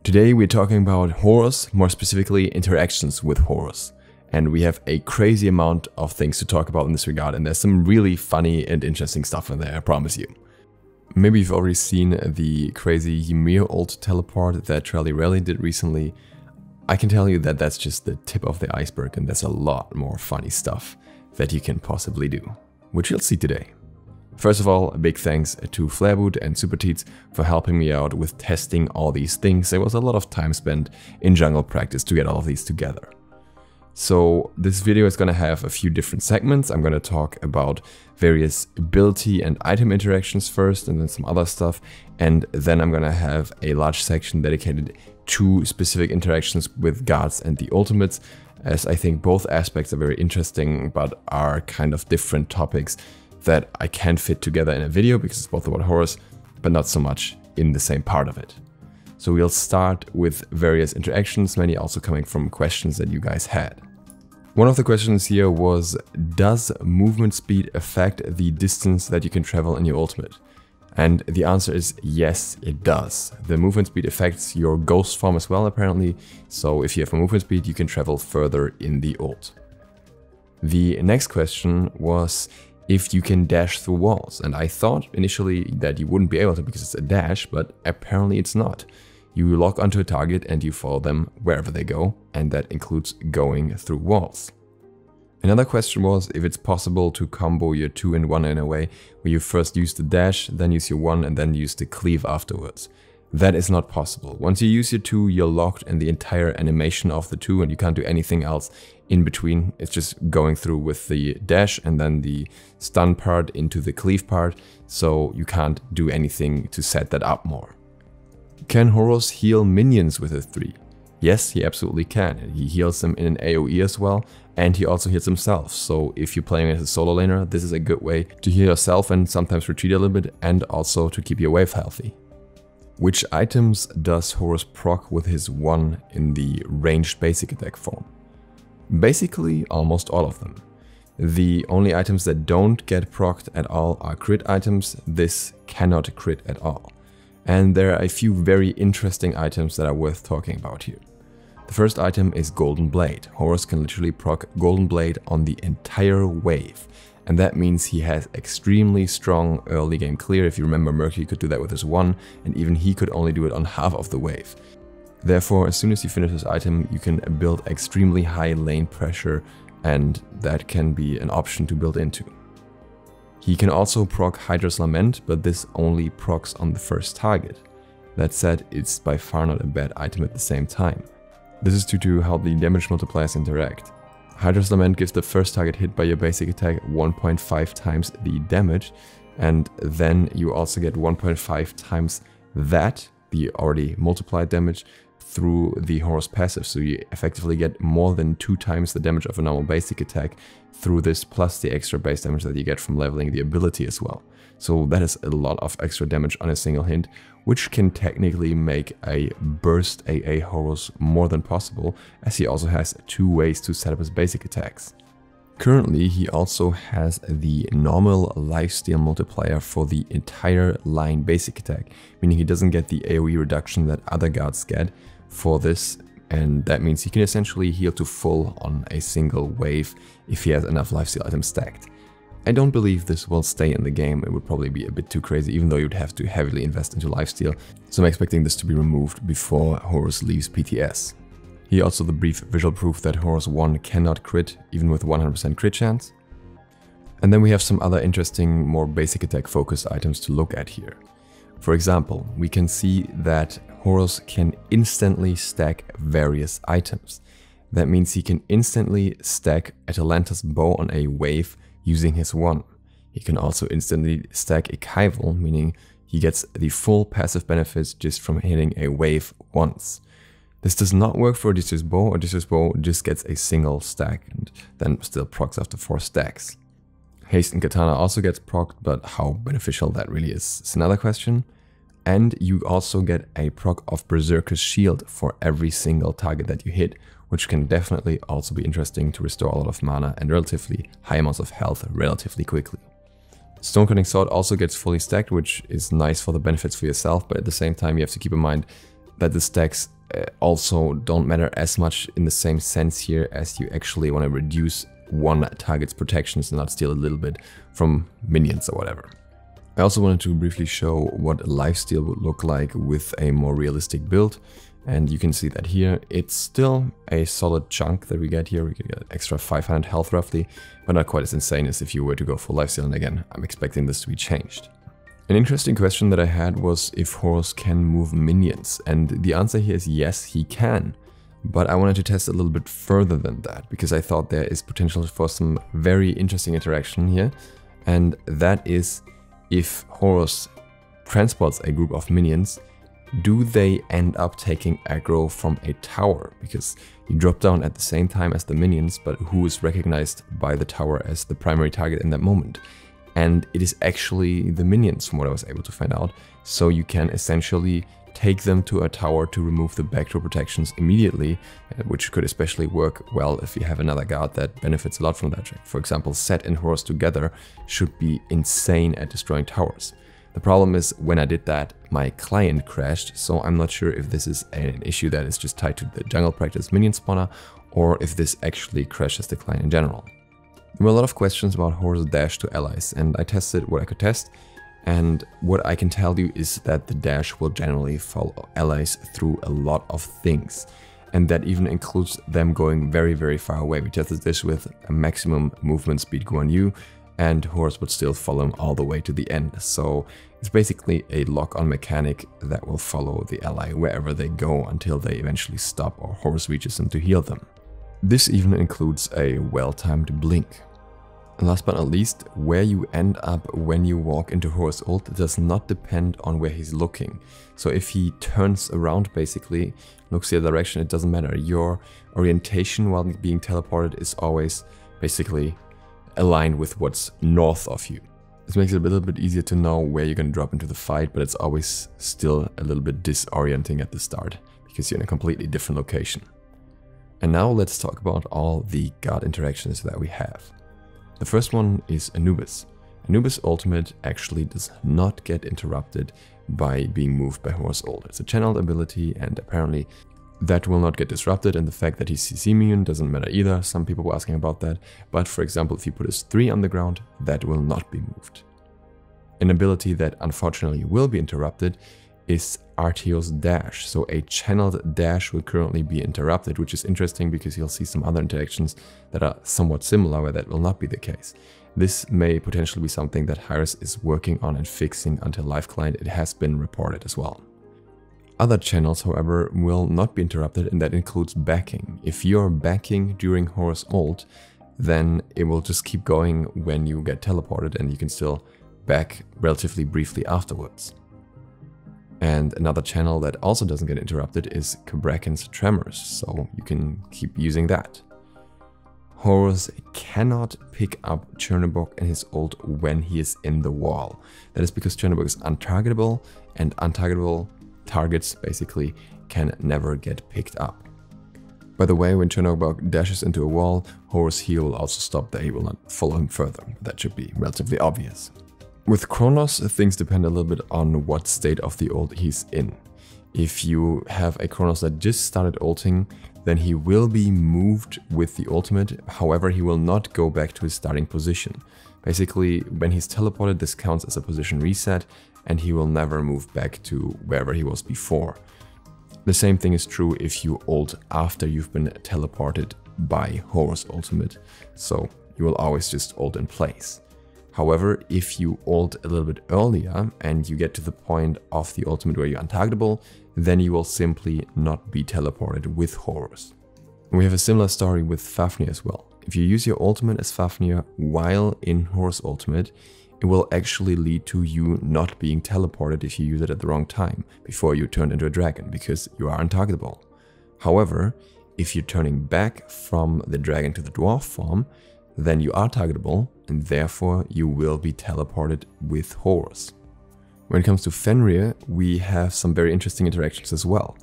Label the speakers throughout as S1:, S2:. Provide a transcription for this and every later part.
S1: Today we're talking about Horus, more specifically interactions with Horus. And we have a crazy amount of things to talk about in this regard, and there's some really funny and interesting stuff in there, I promise you. Maybe you've already seen the crazy Ymir ult teleport that TrelliRelli did recently. I can tell you that that's just the tip of the iceberg, and there's a lot more funny stuff that you can possibly do, which you'll see today. First of all, a big thanks to Flareboot and Superteats for helping me out with testing all these things. There was a lot of time spent in jungle practice to get all of these together. So this video is going to have a few different segments. I'm going to talk about various ability and item interactions first, and then some other stuff. And then I'm going to have a large section dedicated to specific interactions with gods and the ultimates, as I think both aspects are very interesting, but are kind of different topics that I can't fit together in a video because it's both about Horus, but not so much in the same part of it. So we'll start with various interactions, many also coming from questions that you guys had. One of the questions here was, does movement speed affect the distance that you can travel in your ultimate? And the answer is yes, it does. The movement speed affects your ghost form as well, apparently. So if you have a movement speed, you can travel further in the ult. The next question was if you can dash through walls. And I thought initially that you wouldn't be able to because it's a dash, but apparently it's not. You lock onto a target and you follow them wherever they go, and that includes going through walls. Another question was if it's possible to combo your 2 and 1 in a way where you first use the dash, then use your 1 and then use the cleave afterwards. That is not possible. Once you use your 2, you're locked in the entire animation of the 2 and you can't do anything else in between. It's just going through with the dash and then the stun part into the cleave part, so you can't do anything to set that up more. Can Horus heal minions with a 3? Yes, he absolutely can. He heals them in an AoE as well, and he also heals himself. So if you're playing as a solo laner, this is a good way to heal yourself and sometimes retreat a little bit, and also to keep your wave healthy. Which items does Horus proc with his 1 in the ranged basic attack form? Basically, almost all of them. The only items that don't get procced at all are crit items. This cannot crit at all. And there are a few very interesting items that are worth talking about here. The first item is Golden Blade. Horus can literally proc Golden Blade on the entire wave. And that means he has extremely strong early game clear. If you remember, Mercury could do that with his 1, and even he could only do it on half of the wave. Therefore, as soon as you finish this item, you can build extremely high lane pressure, and that can be an option to build into. He can also proc Hydra's Lament, but this only procs on the first target. That said, it's by far not a bad item at the same time. This is due to how the damage multipliers interact. Hydra's Lament gives the first target hit by your basic attack 1.5 times the damage, and then you also get 1.5 times that, the already multiplied damage, through the Horus passive, so you effectively get more than 2 times the damage of a normal basic attack through this, plus the extra base damage that you get from leveling the ability as well. So that is a lot of extra damage on a single hit, which can technically make a burst AA Horus more than possible, as he also has 2 ways to set up his basic attacks. Currently, he also has the normal Lifesteal multiplier for the entire line basic attack, meaning he doesn't get the AoE reduction that other gods get for this, and that means he can essentially heal to full on a single wave if he has enough Lifesteal items stacked. I don't believe this will stay in the game. It would probably be a bit too crazy, even though you'd have to heavily invest into Lifesteal, so I'm expecting this to be removed before Horus leaves PTS. Here also the brief visual proof that Horus 1 cannot crit, even with 100% crit chance. And then we have some other interesting, more basic attack focused items to look at here. For example, we can see that Horus can instantly stack various items. That means he can instantly stack Atalanta's bow on a wave using his 1. He can also instantly stack Ichaival, meaning he gets the full passive benefits just from hitting a wave once. This does not work for Odysseus' bow. Odysseus' bow just gets a single stack and then still procs after 4 stacks. Hasten Katana also gets procced, but how beneficial that really is another question. And you also get a proc of Berserker's Shield for every single target that you hit, which can definitely also be interesting to restore a lot of mana and relatively high amounts of health relatively quickly. Stonecutting Sword also gets fully stacked, which is nice for the benefits for yourself, but at the same time you have to keep in mind that the stacks also don't matter as much in the same sense here, as you actually want to reduce one target's protections and not steal a little bit from minions or whatever. I also wanted to briefly show what Lifesteal would look like with a more realistic build, and you can see that here it's still a solid chunk that we get here. We get extra 500 health roughly, but not quite as insane as if you were to go for Lifesteal, and again, I'm expecting this to be changed. An interesting question that I had was if Horus can move minions, and the answer here is yes, he can. But I wanted to test a little bit further than that, because I thought there is potential for some very interesting interaction here, and that is if Horus transports a group of minions, do they end up taking aggro from a tower? Because you drop down at the same time as the minions, but who is recognized by the tower as the primary target in that moment? And it is actually the minions, from what I was able to find out. So you can essentially take them to a tower to remove the backdoor protections immediately, which could especially work well if you have another guard that benefits a lot from that. For example, Set and Horus together should be insane at destroying towers. The problem is, when I did that, my client crashed, so I'm not sure if this is an issue that is just tied to the jungle practice minion spawner, or if this actually crashes the client in general. There were a lot of questions about Horus dash to allies, and I tested what I could test, and what I can tell you is that the dash will generally follow allies through a lot of things, and that even includes them going very, very far away. We tested this with a maximum movement speed Guan Yu, and Horus would still follow him all the way to the end. So it's basically a lock-on mechanic that will follow the ally wherever they go until they eventually stop or Horus reaches them to heal them. This even includes a well-timed blink. And last but not least, where you end up when you walk into Horus' ult does not depend on where he's looking. So if he turns around, basically, looks the other direction, it doesn't matter. Your orientation while being teleported is always basically aligned with what's north of you. This makes it a little bit easier to know where you're going to drop into the fight, but it's always still a little bit disorienting at the start, because you're in a completely different location. And now let's talk about all the god interactions that we have. The first one is ANUBIS. ANUBIS ultimate actually does not get interrupted by being moved by Horus' ult. It's a channeled ability, and apparently that will not get disrupted, and the fact that he's CC immune doesn't matter either. Some people were asking about that, but for example, if you put his 3 on the ground, that will not be moved. An ability that unfortunately will be interrupted is Arteo's dash. So a channeled dash will currently be interrupted, which is interesting because you'll see some other interactions that are somewhat similar where that will not be the case. This may potentially be something that Horus is working on and fixing until live client. It has been reported as well. Other channels, however, will not be interrupted, and that includes backing. If you're backing during Horus' ult, then it will just keep going when you get teleported, and you can still back relatively briefly afterwards. And another channel that also doesn't get interrupted is Kabrakan's Tremors, so you can keep using that. Horus cannot pick up CHERNOBOG and his ult when he is in the wall. That is because CHERNOBOG is untargetable, and untargetable targets basically can never get picked up. By the way, when CHERNOBOG dashes into a wall, Horus' heal will also stop there. He will not follow him further. That should be relatively obvious. With CHRONOS, things depend a little bit on what state of the ult he's in. If you have a CHRONOS that just started ulting, then he will be moved with the ultimate. However, he will not go back to his starting position. Basically, when he's teleported, this counts as a position reset, and he will never move back to wherever he was before. The same thing is true if you ult after you've been teleported by Horus' ultimate, so you will always just ult in place. However, if you ult a little bit earlier and you get to the point of the ultimate where you're untargetable, then you will simply not be teleported with Horus. We have a similar story with Fafnir as well. If you use your ultimate as Fafnir while in Horus' ultimate, it will actually lead to you not being teleported if you use it at the wrong time, before you turn into a dragon, because you are untargetable. However, if you're turning back from the dragon to the dwarf form, then you are targetable, and therefore you will be teleported with Horus. When it comes to Fenrir, we have some very interesting interactions as well.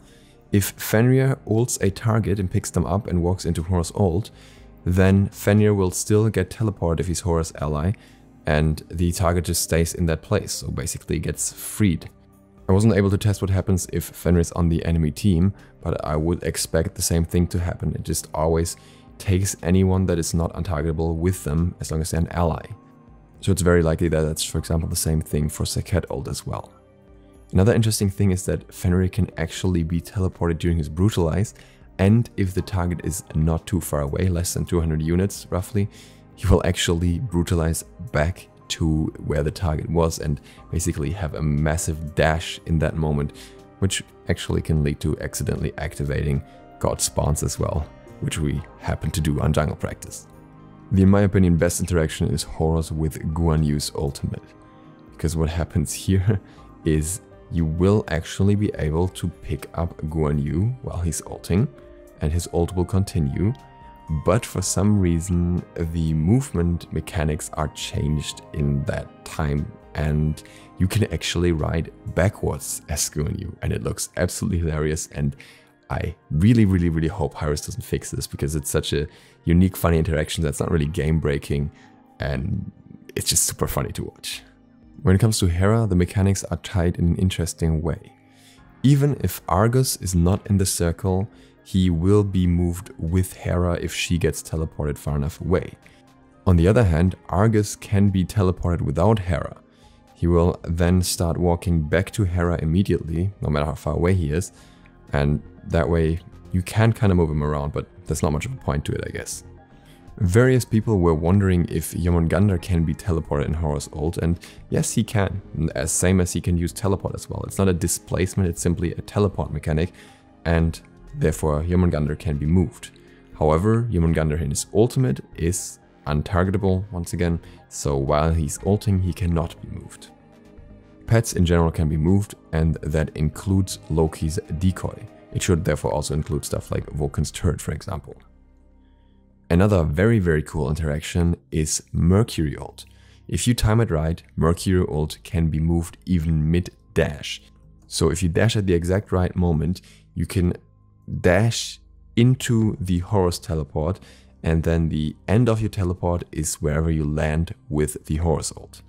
S1: If Fenrir ults a target and picks them up and walks into Horus' ult, then Fenrir will still get teleported if he's Horus' ally, and the target just stays in that place, so basically gets freed. I wasn't able to test what happens if Fenrir is on the enemy team, but I would expect the same thing to happen. It just always takes anyone that is not untargetable with them as long as they're an ally. So it's very likely that that's, for example, the same thing for Saket ult as well. Another interesting thing is that Fenrir can actually be teleported during his Brutalize, and if the target is not too far away, less than 200 units roughly, he will actually Brutalize back to where the target was and basically have a massive dash in that moment, which actually can lead to accidentally activating God spawns as well, which we happen to do on jungle practice. The, in my opinion, best interaction is Horus with Guan Yu's ultimate, because what happens here is you will actually be able to pick up Guan Yu while he's ulting, and his ult will continue, but for some reason the movement mechanics are changed in that time, and you can actually ride backwards as Guan Yu, and it looks absolutely hilarious. And I really hope Horus doesn't fix this, because it's such a unique, funny interaction that's not really game breaking, and it's just super funny to watch. When it comes to Hera, the mechanics are tied in an interesting way. Even if Argus is not in the circle, he will be moved with Hera if she gets teleported far enough away. On the other hand, Argus can be teleported without Hera. He will then start walking back to Hera immediately, no matter how far away he is, and that way you can kind of move him around, but there's not much of a point to it, I guess. Various people were wondering if Jormungandr can be teleported in Horus ult, and yes, he can, same as he can use teleport as well. It's not a displacement, it's simply a teleport mechanic, and therefore Jormungandr can be moved. However, Jormungandr in his ultimate is untargetable once again, so while he's ulting he cannot be moved. Pets in general can be moved, and that includes Loki's decoy. It should therefore also include stuff like Vulcan's turret, for example. Another very cool interaction is Mercury ult. If you time it right, Mercury ult can be moved even mid-dash. So if you dash at the exact right moment, you can dash into the Horus teleport, and then the end of your teleport is wherever you land with the Horus ult.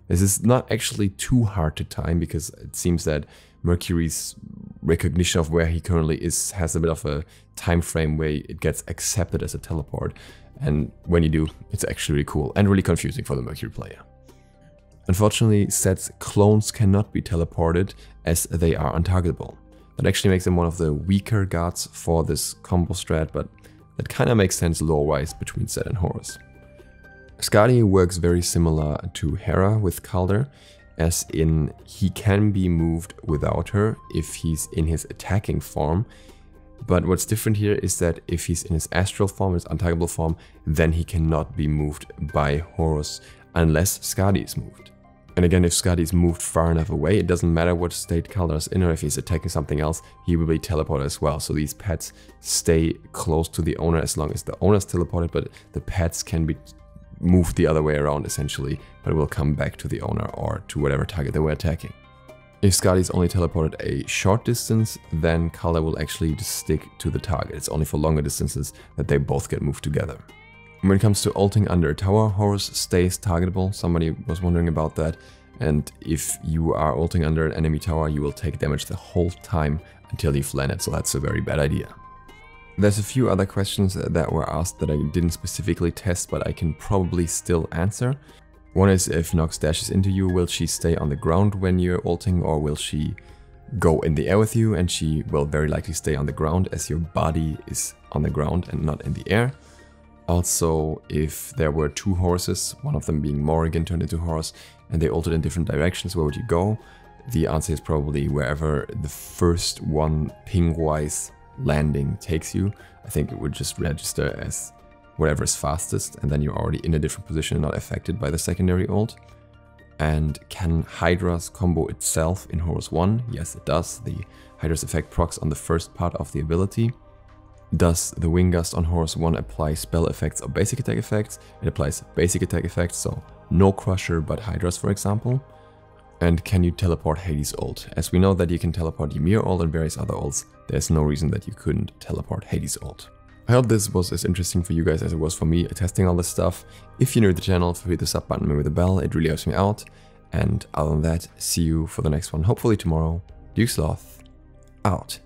S1: This is not actually too hard to time, because it seems that Mercury's recognition of where he currently is has a bit of a time frame where it gets accepted as a teleport, and when you do, it's actually really cool and really confusing for the Mercury player. Unfortunately, Set's clones cannot be teleported as they are untargetable. That actually makes them one of the weaker gods for this combo strat, but that kind of makes sense lore-wise between Set and Horus. Skadi works very similar to Hera with Calder, as in he can be moved without her if he's in his attacking form, but what's different here is that if he's in his astral form, his untargetable form, then he cannot be moved by Horus unless Skadi is moved. And again, if Skadi is moved far enough away, it doesn't matter what state Calder is in, or if he's attacking something else, he will be teleported as well. So these pets stay close to the owner as long as the owner is teleported, but the pets can be moved the other way around essentially, but it will come back to the owner or to whatever target they were attacking. If Skadi is only teleported a short distance, then Calder will actually just stick to the target. It's only for longer distances that they both get moved together. When it comes to ulting under a tower, Horus stays targetable. Somebody was wondering about that. And if you are ulting under an enemy tower, you will take damage the whole time until you've landed, so that's a very bad idea. There's a few other questions that were asked that I didn't specifically test, but I can probably still answer. One is, if Nox dashes into you, will she stay on the ground when you're ulting, or will she go in the air with you? And she will very likely stay on the ground, as your body is on the ground and not in the air. Also, if there were two Horuses, one of them being Morrigan turned into Horus, and they ulted in different directions, where would you go? The answer is probably wherever the first one ping-wise landing takes you. I think it would just register as whatever is fastest, and then you're already in a different position and not affected by the secondary ult. And can Hydra's combo itself in Horus 1? Yes, it does. The Hydra's effect procs on the first part of the ability. Does the Wing Gust on Horus 1 apply spell effects or basic attack effects? It applies basic attack effects, so no Crusher but Hydra's, for example. And can you teleport Hades' ult? As we know that you can teleport Ymir ult and various other ults, there's no reason that you couldn't teleport Hades' ult. I hope this was as interesting for you guys as it was for me testing all this stuff. If you're new to the channel, feel free to hit the sub button and ring the bell, it really helps me out. And other than that, see you for the next one, hopefully tomorrow. DukeSloth, out.